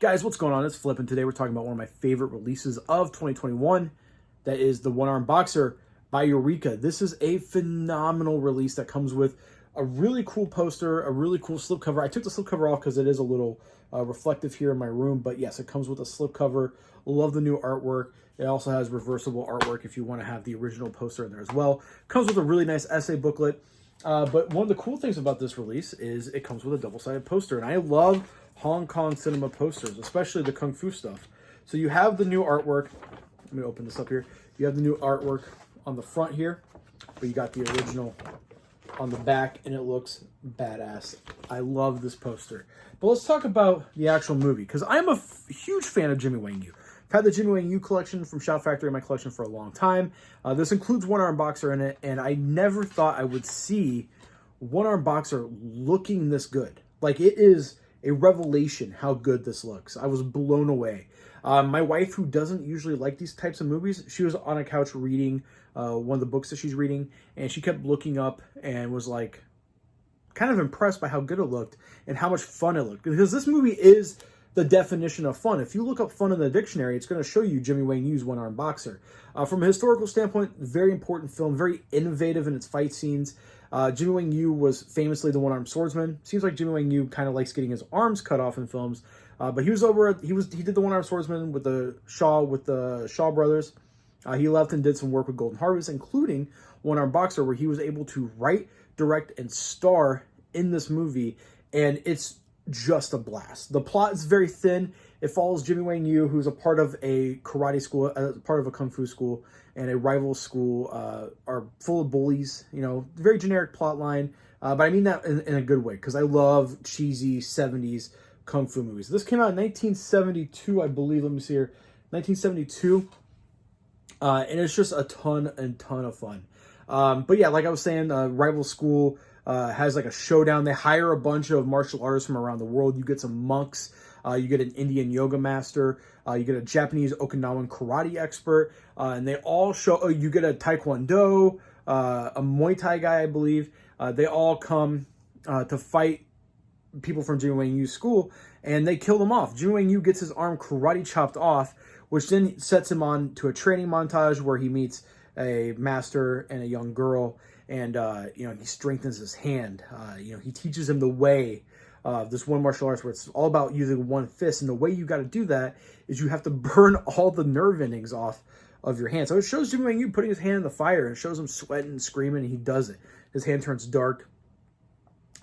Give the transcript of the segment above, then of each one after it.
Guys, what's going on? It's Flip, and today we're talking about one of my favorite releases of 2021. That is the One Arm Boxer by Eureka. This is a phenomenal release that comes with a really cool poster, a really cool slipcover. I took the slipcover off because it is a little reflective here in my room, but yes, it comes with a slipcover. Love the new artwork. It also has reversible artwork if you want to have the original poster in there as well. Comes with a really nice essay booklet. But one of the cool things about this release is it comes with a double-sided poster, and I love Hong Kong cinema posters, especially the Kung Fu stuff. So you have the new artwork. Let me open this up here. You have the new artwork on the front here, but you got the original on the back, and it looks badass. I love this poster. But let's talk about the actual movie, because I'm a huge fan of Jimmy Wang Yu. I've had the Jimmy Wang Yu collection from Shout Factory in my collection for a long time. This includes One Arm Boxer in it, and I never thought I would see One Arm Boxer looking this good. Like, it is a revelation how good this looks. I was blown away. My wife, who doesn't usually like these types of movies, she was on a couch reading one of the books that she's reading, and she kept looking up and was like kind of impressed by how good it looked and how much fun it looked. Because this movie is the definition of fun. If you look up fun in the dictionary, it's going to show you Jimmy Wang Yu's One Arm Boxer. From a historical standpoint, very important film, very innovative in its fight scenes. Jimmy Wang Yu was famously the one-armed swordsman. Seems like Jimmy Wang Yu kind of likes getting his arms cut off in films. But he did the one-armed swordsman with the Shaw brothers. He left and did some work with Golden Harvest, including One Arm Boxer, where he was able to write, direct, and star in this movie, and it's just a blast. The plot is very thin. It follows Jimmy Wang Yu, who's a part of a karate school, part of a kung fu school, and a rival school are full of bullies. You know, very generic plot line, but I mean that in a good way, because I love cheesy 70s kung fu movies. This came out in 1972, I believe. Let me see here. 1972. And it's just a ton of fun. But yeah, like I was saying, rival school has like a showdown. They hire a bunch of martial artists from around the world. You get some monks. You get an Indian yoga master. You get a Japanese Okinawan karate expert. And they all show... Oh, you get a Taekwondo, a Muay Thai guy, I believe. They all come to fight people from Jimmy Wang Yu's school, and they kill them off. Jimmy Wang Yu gets his arm karate chopped off, which then sets him on to a training montage where he meets a master and a young girl, and he strengthens his hand. He teaches him the way of this one martial arts where it's all about using one fist, and the way you got to do that is you have to burn all the nerve endings off of your hand. So it shows Jimmy Wang Yu putting his hand in the fire, and it shows him sweating and screaming, and he does it. His hand turns dark.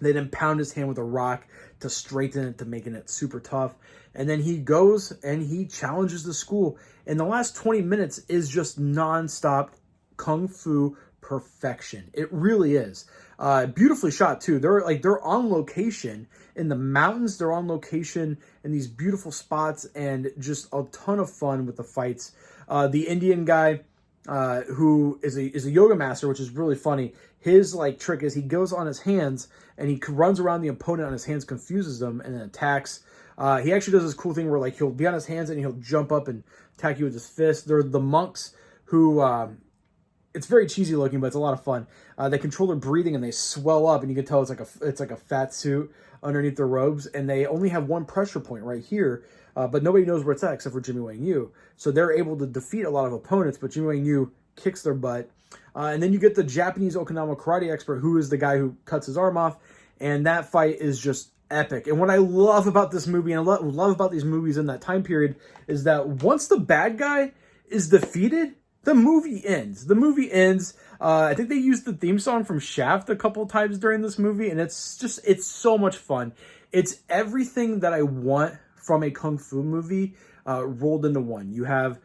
They then pound his hand with a rock to strengthen it, to making it super tough. And then he goes and he challenges the school. And the last 20 minutes is just nonstop kung fu perfection. It really is. Beautifully shot too. They're on location in the mountains. They're on location in these beautiful spots, and just a ton of fun with the fights. The Indian guy, who is a yoga master, which is really funny. His trick is he goes on his hands and he runs around the opponent on his hands, confuses them, and then attacks. He actually does this cool thing where he'll be on his hands and he'll jump up and attack you with his fist. They're the monks who it's very cheesy looking, but it's a lot of fun. They control their breathing and they swell up, and you can tell it's like a fat suit underneath their robes, and they only have one pressure point right here. But nobody knows where it's at except for Jimmy Wang Yu. So they're able to defeat a lot of opponents, but Jimmy Wang Yu kicks their butt. And then you get the Japanese Okinawa karate expert, who is the guy who cuts his arm off. And that fight is just epic. And what I love about this movie, and I love about these movies in that time period, is that once the bad guy is defeated, the movie ends. The movie ends. I think they used the theme song from Shaft a couple times during this movie, and it's so much fun. It's everything that I want from a kung fu movie rolled into one. You have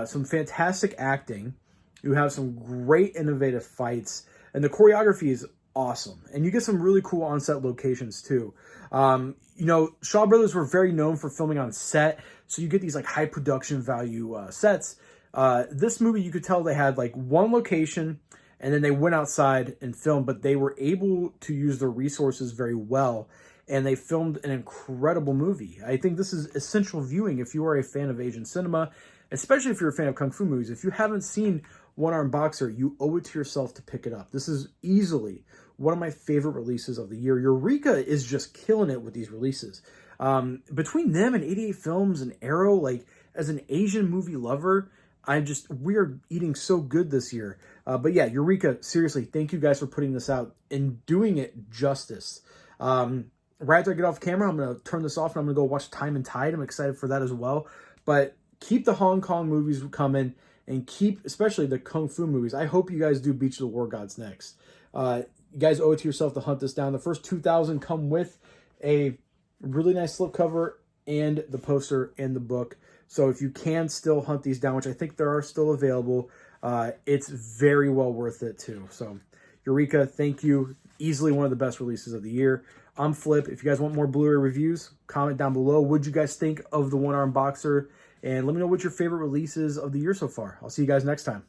some fantastic acting. You have some great innovative fights, and the choreography is awesome. And you get some really cool on-set locations too. Shaw Brothers were very known for filming on set, so you get these high production value sets. This movie, you could tell they had one location, and then they went outside and filmed, but they were able to use their resources very well, and they filmed an incredible movie. I think this is essential viewing if you are a fan of Asian cinema, especially if you're a fan of kung fu movies. If you haven't seen One Arm Boxer, you owe it to yourself to pick it up. This is easily one of my favorite releases of the year. Eureka is just killing it with these releases. Between them and 88 Films and Arrow, like as an Asian movie lover, we're eating so good this year. But yeah, Eureka, seriously, thank you guys for putting this out and doing it justice. Right after I get off camera, I'm going to turn this off and I'm going to go watch Time and Tide. I'm excited for that as well. But keep the Hong Kong movies coming and keep, especially the Kung Fu movies. I hope you guys do Beach of the War Gods next. You guys owe it to yourself to hunt this down. The first 2,000 come with a really nice slipcover and the poster and the book. So if you can still hunt these down, which I think there are still available, it's very well worth it too. So Eureka, thank you. Easily one of the best releases of the year. I'm Flip. If you guys want more Blu-ray reviews, comment down below. What'd you guys think of the One-Arm Boxer? And let me know what your favorite releases of the year so far. I'll see you guys next time.